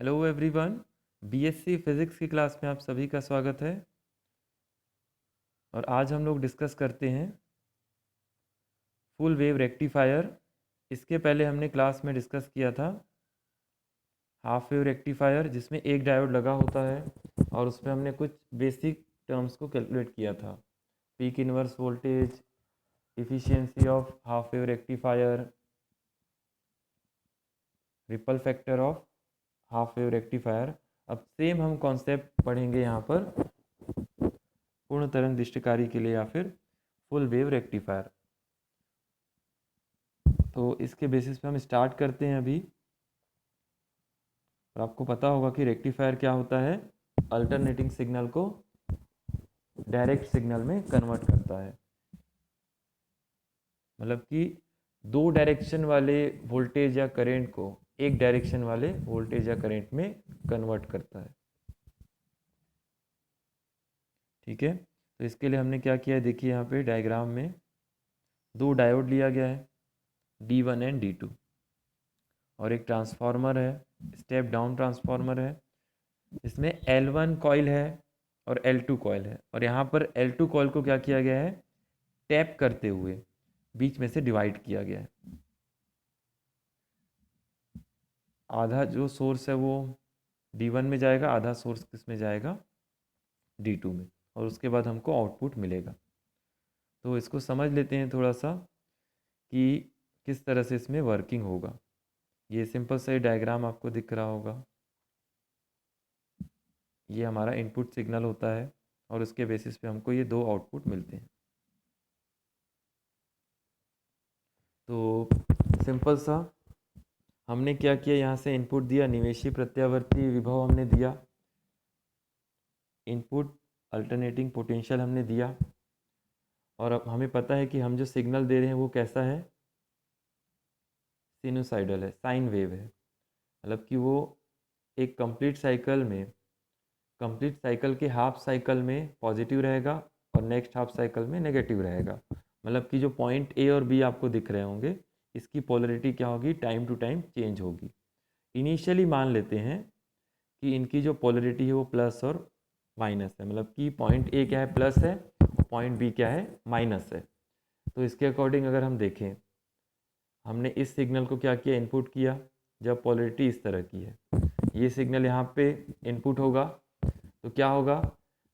Hello everyone. BSc physics की class में आप सभी का स्वागत है। और आज हम लोग डिस्कस करते हैं फुल वेव रेक्टिफायर। इसके पहले हमने क्लास में डिस्कस किया था हाफ वेव रेक्टिफायर, जिसमें एक डायोड लगा होता है और उसमें हमने कुछ बेसिक टर्म्स को कैलकुलेट किया था। Peak inverse voltage, efficiency of half wave rectifier, ripple factor of half wave rectifier. अब सेम हम कॉन्सेप्ट पढ़ेंगे यहाँ पर पूर्ण तरंग दृष्टिकारी के लिए या फिर फुल वेव रेक्टिफायर। तो इसके बेसिस पे हम स्टार्ट करते हैं अभी। और आपको पता होगा कि रेक्टिफायर क्या होता है, अल्टरनेटिंग सिग्नल को डायरेक्ट सिग्नल में कन्वर्ट करता है। मतलब कि दो डायरेक्शन वाले वोल्टेज या करंट को एक डायरेक्शन वाले वोल्टेज या करंट में कन्वर्ट करता है। ठीक है, तो इसके लिए हमने क्या किया है, देखिए यहाँ पे डायग्राम में दो डायोड लिया गया है, D1 एंड D2, और एक ट्रांसफार्मर है, स्टेप डाउन ट्रांसफार्मर है। इसमें L1 कॉइल है और L2 कॉइल है, और यहाँ पर L2 कॉइल को क्या किया गया है, टैप करते हुए बीच में से डिवाइड किया गया है। आधा जो सोर्स है वो D1 में जाएगा, आधा सोर्स किस में जाएगा, D2 में, और उसके बाद हमको आउटपुट मिलेगा। तो इसको समझ लेते हैं थोड़ा सा कि किस तरह से इसमें वर्किंग होगा। ये सिंपल सा डायग्राम आपको दिख रहा होगा। ये हमारा इनपुट सिग्नल होता है और उसके बेसिस पे हमको ये दो आउटपुट मिलते हैं। तो सिंपल सा हमने क्या किया, यहाँ से इनपुट दिया, निवेशी प्रत्यावर्ती विभव हमने दिया, इनपुट अल्टरनेटिंग पोटेंशियल हमने दिया, और अब हमें पता है कि हम जो सिग्नल दे रहे हैं वो कैसा है, सिनुसाइडल है, साइन वेव है। मतलब कि वो एक कंप्लीट साइकिल में, कंप्लीट साइकिल के हाफ साइकिल में पॉजिटिव रहेगा और नेक्स्ट हाफ साइकिल में नेगेटिव रहेगा। मतलब कि जो पॉइंट ए और बी आपको दिख रहे होंगे, इसकी पोलरिटी क्या होगी, टाइम टू टाइम चेंज होगी। इनिशियली मान लेते हैं कि इनकी जो पोलरिटी है वो प्लस और माइनस है। मतलब कि पॉइंट ए क्या है, प्लस है, पॉइंट बी क्या है, माइनस है। तो इसके अकॉर्डिंग अगर हम देखें, हमने इस सिग्नल को क्या किया, इनपुट किया जब पोलरिटी इस तरह की है। ये सिग्नल यहाँ पे इनपुट होगा तो क्या होगा,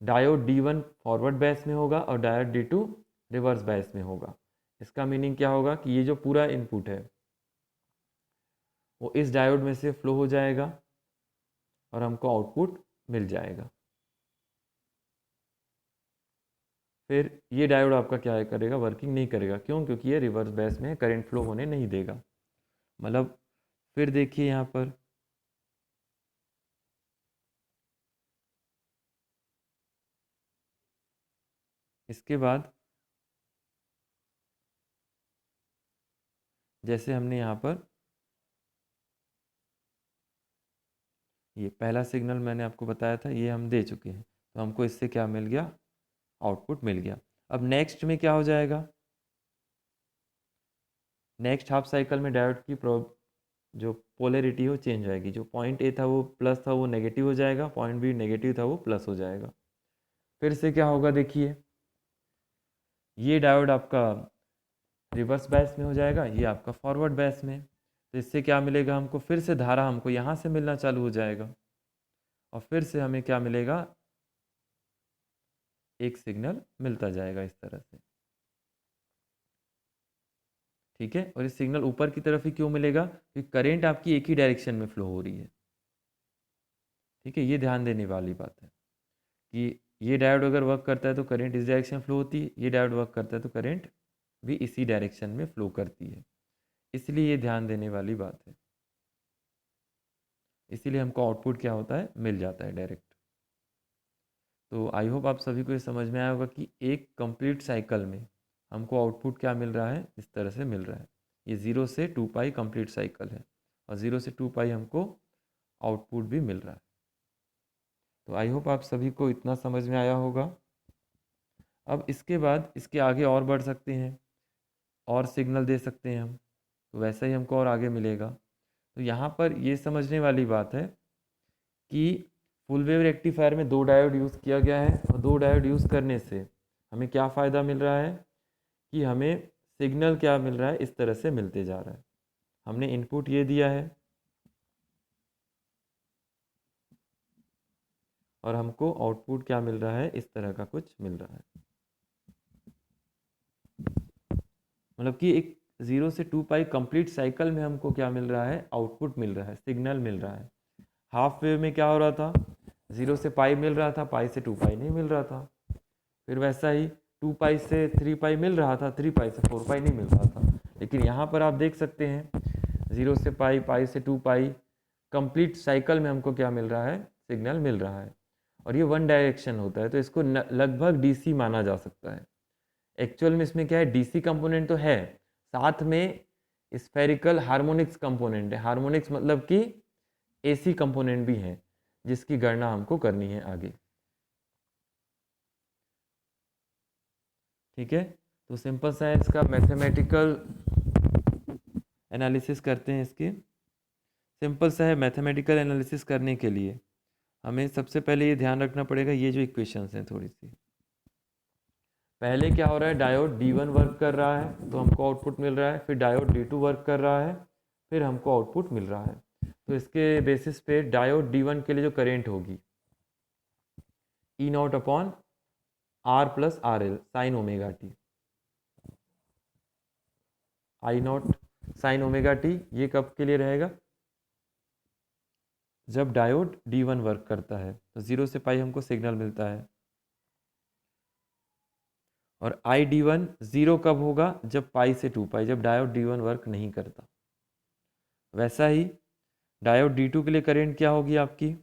डायोड D1 फॉरवर्ड बैस में होगा और डायोड D2 रिवर्स बैस में होगा। इसका मीनिंग क्या होगा कि ये जो पूरा इनपुट है वो इस डायोड में से फ्लो हो जाएगा और हमको आउटपुट मिल जाएगा। फिर ये डायोड आपका क्या करेगा, वर्किंग नहीं करेगा। क्यों? क्योंकि ये रिवर्स बैस में करंट फ्लो होने नहीं देगा। मतलब फिर देखिए यहाँ पर इसके बाद जैसे हमने यहाँ पर ये पहला सिग्नल मैंने आपको बताया था, ये हम दे चुके हैं, तो हमको इससे क्या मिल गया, आउटपुट मिल गया। अब नेक्स्ट में क्या हो जाएगा, नेक्स्ट हाफ साइकिल में डायोड की जो पोलरिटी है वो चेंज हो जाएगी। जो पॉइंट ए था वो प्लस था, वो नेगेटिव हो जाएगा, पॉइंट बी नेगेटिव था वो प्लस हो जाएगा। फिर से क्या होगा, देखिए ये डायोड आपका रिवर्स बैस में हो जाएगा, ये आपका फॉरवर्ड बैस में। तो इससे क्या मिलेगा हमको, फिर से धारा हमको यहाँ से मिलना चालू हो जाएगा और फिर से हमें क्या मिलेगा, एक सिग्नल मिलता जाएगा इस तरह से। ठीक है, और ये सिग्नल ऊपर की तरफ ही क्यों मिलेगा, क्योंकि करंट आपकी एक ही डायरेक्शन में फ्लो हो रही है। ठीक है, ये ध्यान देने वाली बात है कि ये डायोड अगर वर्क करता है तो करंट इस डायरेक्शन फ्लो होती है, ये डायोड वर्क करता है तो करंट भी इसी डायरेक्शन में फ्लो करती है। इसलिए ये ध्यान देने वाली बात है। इसीलिए हमको आउटपुट क्या होता है, मिल जाता है डायरेक्ट। तो आई होप आप सभी को ये समझ में आया होगा कि एक कंप्लीट साइकिल में हमको आउटपुट क्या मिल रहा है, इस तरह से मिल रहा है। ये 0 से 2 पाई कंप्लीट साइकिल है और 0 से 2 पाई हमको आउटपुट भी मिल रहा है। तो आई होप आप सभी को इतना समझ में आया होगा। अब इसके बाद इसके आगे और बढ़ सकते हैं, और सिग्नल दे सकते हैं हम, तो वैसा ही हमको और आगे मिलेगा। तो यहाँ पर ये समझने वाली बात है कि फुल वेव रेक्टिफायर में 2 डायोड यूज़ किया गया है और 2 डायोड यूज़ करने से हमें क्या फ़ायदा मिल रहा है कि हमें सिग्नल क्या मिल रहा है, इस तरह से मिलते जा रहा है। हमने इनपुट ये दिया है और हमको आउटपुट क्या मिल रहा है, इस तरह का कुछ मिल रहा है। मतलब कि एक 0 से 2 पाई कंप्लीट साइकिल में हमको क्या मिल रहा है, आउटपुट मिल रहा है, सिग्नल मिल रहा है। हाफ वेव में क्या हो रहा था, 0 से पाई मिल रहा था, पाई से 2 पाई नहीं मिल रहा था। फिर वैसा ही 2 पाई से 3 पाई मिल रहा था, 3 पाई से 4 पाई नहीं मिल रहा था। लेकिन यहाँ पर आप देख सकते हैं 0 से पाई, पाई से 2 पाई, कंप्लीट साइकिल में हमको क्या मिल रहा है, सिग्नल मिल रहा है। और ये वन डायरेक्शन होता है, तो इसको लगभग डीसी माना जा सकता है। एक्चुअल में इसमें क्या है, डीसी कंपोनेंट तो है, साथ में स्फेरिकल हार्मोनिक्स कंपोनेंट है। हार्मोनिक्स मतलब कि एसी कंपोनेंट भी है, जिसकी गणना हमको करनी है आगे। ठीक है, तो सिंपल सा है, इसका मैथमेटिकल एनालिसिस करते हैं। इसके सिंपल सा है, मैथमेटिकल एनालिसिस करने के लिए हमें सबसे पहले ये ध्यान रखना पड़ेगा, ये जो इक्वेशंस हैं थोड़ी सी, पहले क्या हो रहा है, डायोड D1 वर्क कर रहा है तो हमको आउटपुट मिल रहा है, फिर डायोड D2 वर्क कर रहा है, फिर हमको आउटपुट मिल रहा है। तो इसके बेसिस पे डायोड D1 के लिए जो करेंट होगी, E not upon R plus RL sine omega T, I not sine omega T, ये कब के लिए रहेगा, जब डायोड D1 वर्क करता है। तो 0 से पाई हमको सिग्नल मिलता है। और आई D1 0 कब होगा, जब पाई से 2 पाई, जब डायोड D1 वर्क नहीं करता। वैसा ही डायोड D2 के लिए करेंट क्या होगी आपकी,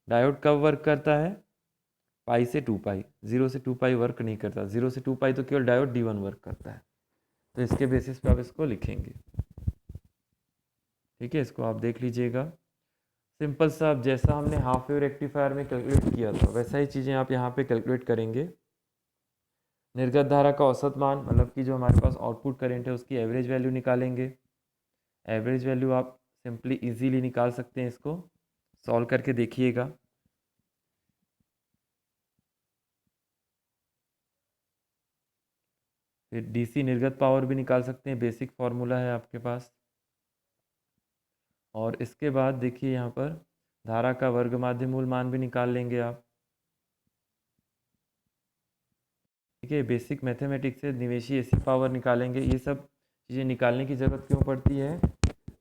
डायोड कब वर्क करता है, पाई से 2 पाई, 0 से 2 पाई वर्क नहीं करता। 0 से 2 पाई तो केवल डायोड D1 वर्क करता है। तो इसके बेसिस पे आप इसको लिखेंगे। ठीक है, इसको आप देख लीजिएगा। सिंपल सा, अब जैसा हमने हाफ वेव रेक्टिफायर में कैलकुलेट किया था, वैसा ही चीज़ें आप यहाँ पे कैलकुलेट करेंगे। निर्गत धारा का औसत मान, मतलब कि जो हमारे पास आउटपुट करंट है उसकी एवरेज वैल्यू निकालेंगे। एवरेज वैल्यू आप सिंपली इजीली निकाल सकते हैं, इसको सॉल्व करके देखिएगा। फिर डीसी निर्गत पावर भी निकाल सकते हैं, बेसिक फार्मूला है आपके पास। और इसके बाद देखिए यहाँ पर धारा का वर्ग माध्य मूल मान भी निकाल लेंगे आप। ठीक है, बेसिक मैथमेटिक्स से निवेशी एसी पावर निकालेंगे। ये सब चीज़ें निकालने की ज़रूरत क्यों पड़ती है,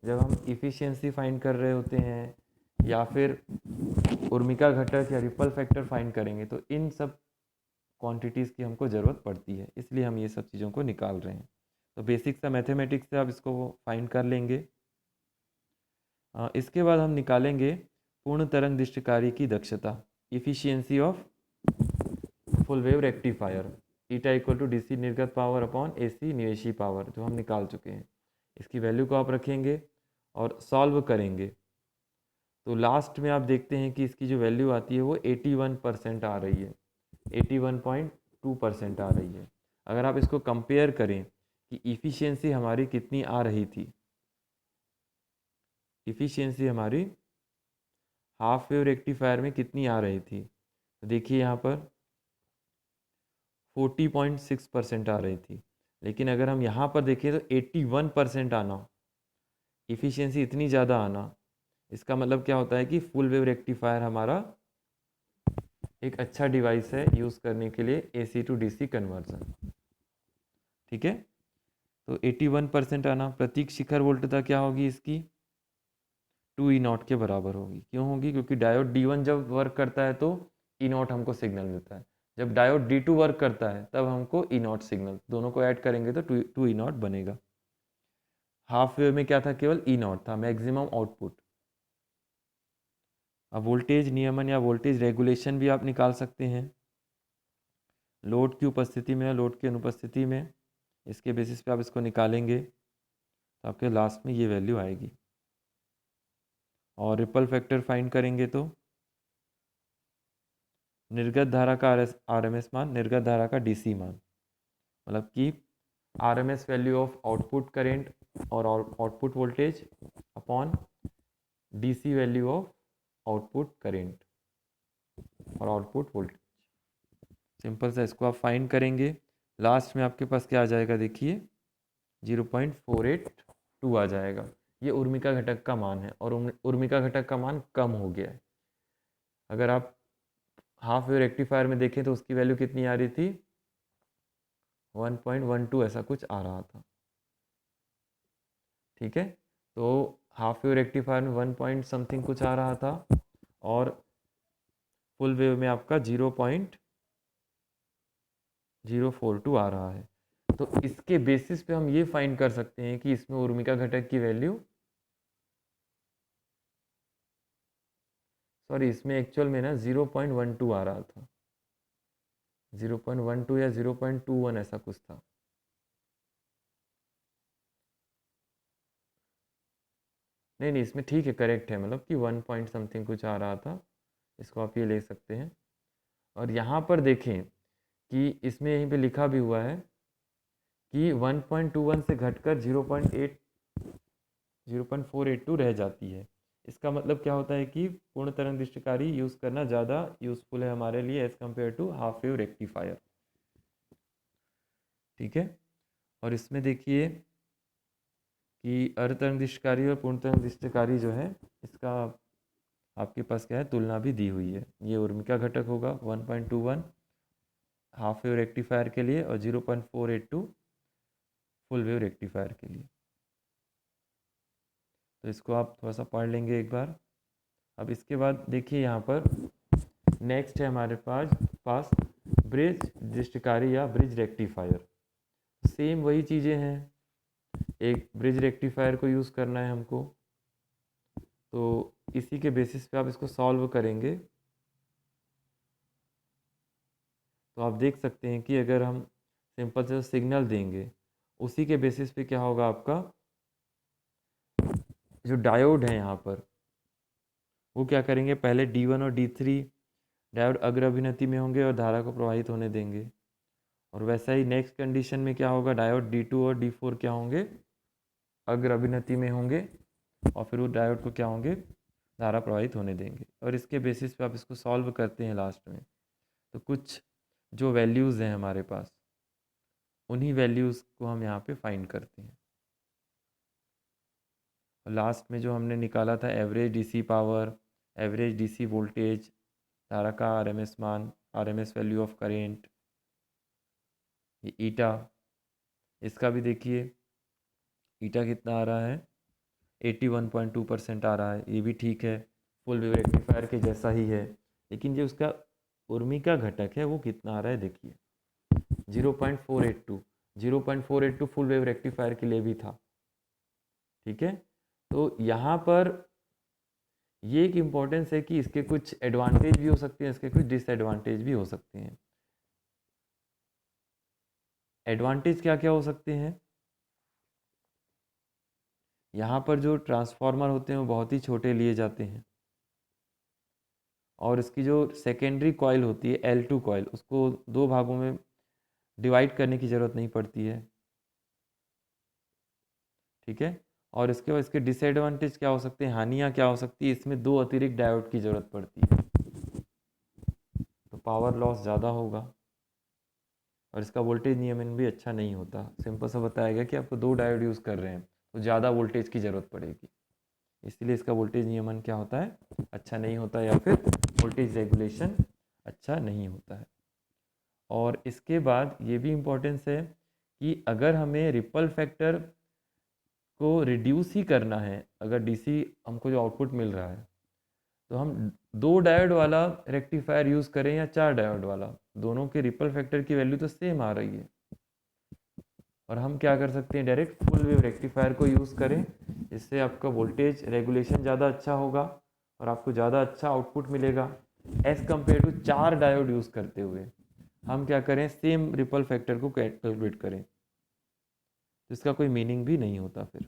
जब हम इफ़िशियंसी फाइंड कर रहे होते हैं या फिर उर्मिका घटक या रिपल फैक्टर फाइंड करेंगे, तो इन सब क्वांटिटीज़ की हमको ज़रूरत पड़ती है, इसलिए हम ये सब चीज़ों को निकाल रहे हैं। तो बेसिक सा मैथमेटिक्स से आप इसको फाइंड कर लेंगे। इसके बाद हम निकालेंगे पूर्ण तरंग दृष्टिकारी की दक्षता, efficiency of full wave rectifier, eta equal to DC निर्गत पावर अपॉन एसी निवेशी पावर, जो हम निकाल चुके हैं। इसकी वैल्यू को आप रखेंगे और सॉल्व करेंगे। तो लास्ट में आप देखते हैं कि इसकी जो वैल्यू आती है वो 81% आ रही है, 81.2% आ रही है। अगर आप इसको कंपेयर करें कि इफ़िशियंसी हमारी कितनी आ रही थी, इफ़िशियंसी हमारी हाफ वेव रेक्टिफायर में कितनी आ रही थी, तो देखिए यहाँ पर 40.6% आ रही थी। लेकिन अगर हम यहाँ पर देखें तो 81% आना, इफ़िशियंसी इतनी ज़्यादा आना, इसका मतलब क्या होता है कि फुल वेव रेक्टिफायर हमारा एक अच्छा डिवाइस है यूज़ करने के लिए AC टू DC कन्वर्जन। ठीक है, तो 81% आना, प्रतीक शिखर वोल्टता क्या होगी इसकी, 2E0 के बराबर होगी। क्यों होगी, क्योंकि डायोड D1 जब वर्क करता है तो E0 हमको सिग्नल मिलता है, जब डायोड D2 वर्क करता है तब हमको E0 सिग्नल, दोनों को ऐड करेंगे तो 2E0 बनेगा। हाफ वेव में क्या था, केवल E0 था, मैक्सिमम आउटपुट। अब वोल्टेज नियमन या वोल्टेज रेगुलेशन भी आप निकाल सकते हैं, लोड की उपस्थिति में या लोड की अनुपस्थिति में। इसके बेसिस पे आप इसको निकालेंगे तो आपके लास्ट में ये वैल्यू आएगी। और रिपल फैक्टर फाइंड करेंगे तो निर्गत धारा का RMS मान, निर्गत धारा का DC मान, मतलब कि RMS value of output current और output voltage upon DC value of output current और आउटपुट वोल्टेज। सिंपल सा इसको आप फाइंड करेंगे, लास्ट में आपके पास क्या आ जाएगा, देखिए 0.482 आ जाएगा। ये उर्मिका घटक का मान है और उर्मिका घटक का मान कम हो गया है। अगर आप हाफ वेव रेक्टिफायर में देखें तो उसकी वैल्यू कितनी आ रही थी, 1.12 ऐसा कुछ आ रहा था। ठीक है, तो हाफ वेव रेक्टिफायर में 1 पॉइंट समथिंग कुछ आ रहा था और फुल वेव में आपका 0.042 आ रहा है। तो इसके बेसिस पे हम ये फाइंड कर सकते हैं कि इसमें उर्मिका घटक की वैल्यू, सॉरी इसमें एक्चुअल में ना 0.12 आ रहा था, 0.12 या 0.21 ऐसा कुछ था। नहीं नहीं, इसमें ठीक है, करेक्ट है, मतलब कि 1 पॉइंट समथिंग कुछ आ रहा था, इसको आप ये ले सकते हैं। और यहाँ पर देखें कि इसमें यहीं पे लिखा भी हुआ है कि 1.21 से घटकर 0.482 रह जाती है। इसका मतलब क्या होता है कि पूर्ण तरंग दृष्टिकारी यूज़ करना ज़्यादा यूज़फुल है हमारे लिए as compare to half wave rectifier. ठीक है, और इसमें देखिए कि अर्ध तरंग दृष्टिकारी और पूर्ण तरंग दृष्टिकारी जो है, इसका आपके पास क्या है, तुलना भी दी हुई है। ये उर्मिका घटक होगा 1.21 हाफ वेव रेक्टिफायर के लिए और 0.482 फुल वेव रेक्टिफायर के लिए। तो इसको आप थोड़ा सा पढ़ लेंगे एक बार। अब इसके बाद देखिए यहाँ पर नेक्स्ट है हमारे पास ब्रिज दृष्टिकारी या ब्रिज रेक्टिफायर। सेम वही चीज़ें हैं, एक ब्रिज रेक्टिफायर को यूज़ करना है हमको, तो इसी के बेसिस पे आप इसको सॉल्व करेंगे। तो आप देख सकते हैं कि अगर हम सिंपल से सिग्नल देंगे, उसी के बेसिस पे क्या होगा, आपका जो डायोड है यहाँ पर वो क्या करेंगे, पहले D1 और D3 डायोड अग्र अभिनति में होंगे और धारा को प्रवाहित होने देंगे। और वैसा ही नेक्स्ट कंडीशन में क्या होगा, डायोड D2 और D4 क्या होंगे, अग्र अभिनति में होंगे और फिर वो डायोड को क्या होंगे, धारा प्रवाहित होने देंगे। और इसके बेसिस पे आप इसको सॉल्व करते हैं लास्ट में, तो कुछ जो वैल्यूज़ हैं हमारे पास, उन्हीं वैल्यूज़ को हम यहाँ पे फाइंड करते हैं। लास्ट में जो हमने निकाला था average DC power, average DC voltage, धारा का आरएमएस मान, आरएमएस वैल्यू ऑफ करेंट, ये ईटा, इसका भी देखिए ईटा कितना आ रहा है, 81.2% आ रहा है, ये भी ठीक है, फुल वेव रेक्टिफायर के जैसा ही है। लेकिन जो उसका उर्मिका घटक है वो कितना आ रहा है, देखिए 0.482, 0.482 फुल वेव रेक्टिफायर के लिए भी था। ठीक है, तो यहाँ पर ये एक इम्पोर्टेंस है कि इसके कुछ एडवांटेज भी हो सकते हैं, इसके कुछ डिसएडवांटेज भी हो सकते हैं। एडवांटेज क्या क्या हो सकते हैं, यहाँ पर जो ट्रांसफार्मर होते हैं वो बहुत ही छोटे लिए जाते हैं और इसकी जो सेकेंडरी कॉइल होती है L2 कॉइल, उसको दो भागों में डिवाइड करने की ज़रूरत नहीं पड़ती है। ठीक है, और इसके बाद इसके डिसएडवांटेज क्या हो सकते हैं, हानियाँ क्या हो सकती है, इसमें दो अतिरिक्त डायोड की ज़रूरत पड़ती है, तो पावर लॉस ज़्यादा होगा और इसका वोल्टेज नियमन भी अच्छा नहीं होता। सिंपल सा बताया गया कि आपको दो डायोड यूज़ कर रहे हैं तो ज़्यादा वोल्टेज की ज़रूरत पड़ेगी, इसलिए इसका वोल्टेज नियमन क्या होता है, अच्छा नहीं होता, या फिर वोल्टेज रेगुलेशन अच्छा नहीं होता है। और इसके बाद ये भी इम्पोर्टेंस है कि अगर हमें रिपल फैक्टर को रिड्यूस ही करना है, अगर डीसी हमको जो आउटपुट मिल रहा है, तो हम दो डायोड वाला रेक्टिफायर यूज़ करें या चार डायोड वाला, दोनों के रिपल फैक्टर की वैल्यू तो सेम आ रही है। और हम क्या कर सकते हैं, डायरेक्ट फुल वेव रेक्टिफायर को यूज़ करें, इससे आपका वोल्टेज रेगुलेशन ज़्यादा अच्छा होगा और आपको ज़्यादा अच्छा आउटपुट मिलेगा एज़ कम्पेयर टू चार डायोड यूज़ करते हुए। हम क्या करें, सेम रिपल फैक्टर को कैलकुलेट करें, तो इसका कोई मीनिंग भी नहीं होता फिर।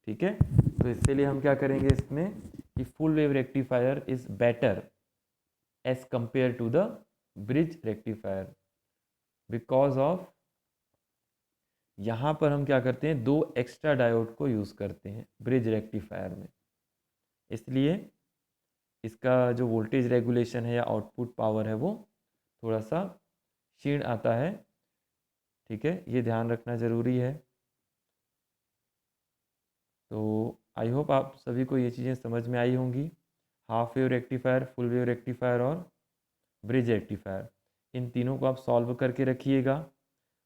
ठीक है, तो इसके लिए हम क्या करेंगे इसमें कि full wave rectifier is better as compare to the bridge rectifier, because of यहाँ पर हम क्या करते हैं, दो एक्स्ट्रा डायोड को यूज़ करते हैं ब्रिज रेक्टिफायर में। इसलिए इसका जो वोल्टेज रेगुलेशन है या आउटपुट पावर है वो थोड़ा सा क्षीण आता है। ठीक है, ये ध्यान रखना ज़रूरी है। तो आई होप आप सभी को ये चीज़ें समझ में आई होंगी। Half wave rectifier, full wave rectifier और ब्रिज रेक्टिफायर, इन तीनों को आप सॉल्व करके रखिएगा।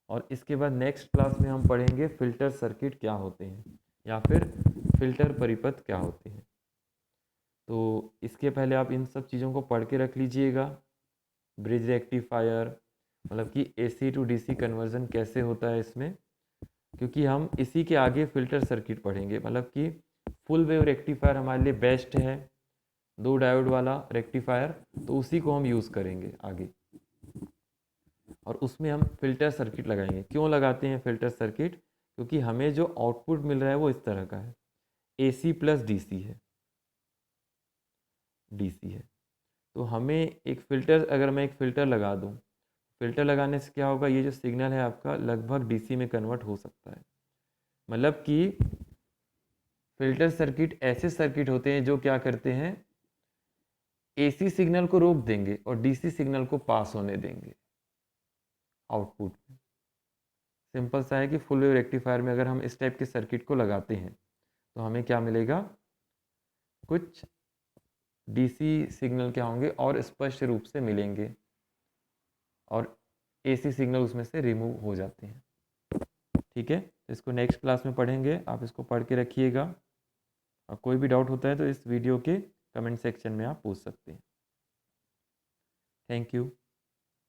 और इसके बाद नेक्स्ट क्लास में हम पढ़ेंगे फ़िल्टर सर्किट क्या होते हैं या फिर फ़िल्टर परिपथ क्या होते हैं। तो इसके पहले आप इन सब चीज़ों को पढ़ के रख लीजिएगा। ब्रिज रेक्टिफायर मतलब कि एसी टू डीसी कन्वर्जन कैसे होता है इसमें, क्योंकि हम इसी के आगे फ़िल्टर सर्किट पढ़ेंगे। मतलब कि फुल वेव रेक्टिफायर हमारे लिए बेस्ट है, 2 डायोड वाला रेक्टिफायर, तो उसी को हम यूज़ करेंगे आगे। और उसमें हम फ़िल्टर सर्किट लगाएंगे। क्यों लगाते हैं फ़िल्टर सर्किट? क्योंकि हमें जो आउटपुट मिल रहा है वो इस तरह का है, एसी प्लस डीसी है, डीसी है। तो हमें एक फ़िल्टर, अगर मैं एक फ़िल्टर लगा दूं, फ़िल्टर लगाने से क्या होगा, ये जो सिग्नल है आपका लगभग डीसी में कन्वर्ट हो सकता है। मतलब कि फ़िल्टर सर्किट ऐसे सर्किट होते हैं जो क्या करते हैं, एसी सिग्नल को रोक देंगे और डीसी सिग्नल को पास होने देंगे आउटपुट में। सिंपल सा है कि फुल वेव रेक्टिफायर में अगर हम इस टाइप के सर्किट को लगाते हैं तो हमें क्या मिलेगा, कुछ डीसी सिग्नल क्या होंगे और स्पष्ट रूप से मिलेंगे और एसी सिग्नल उसमें से रिमूव हो जाते हैं। ठीक है, इसको नेक्स्ट क्लास में पढ़ेंगे, आप इसको पढ़ के रखिएगा। और कोई भी डाउट होता है तो इस वीडियो के कमेंट सेक्शन में आप पूछ सकते हैं। Thank you.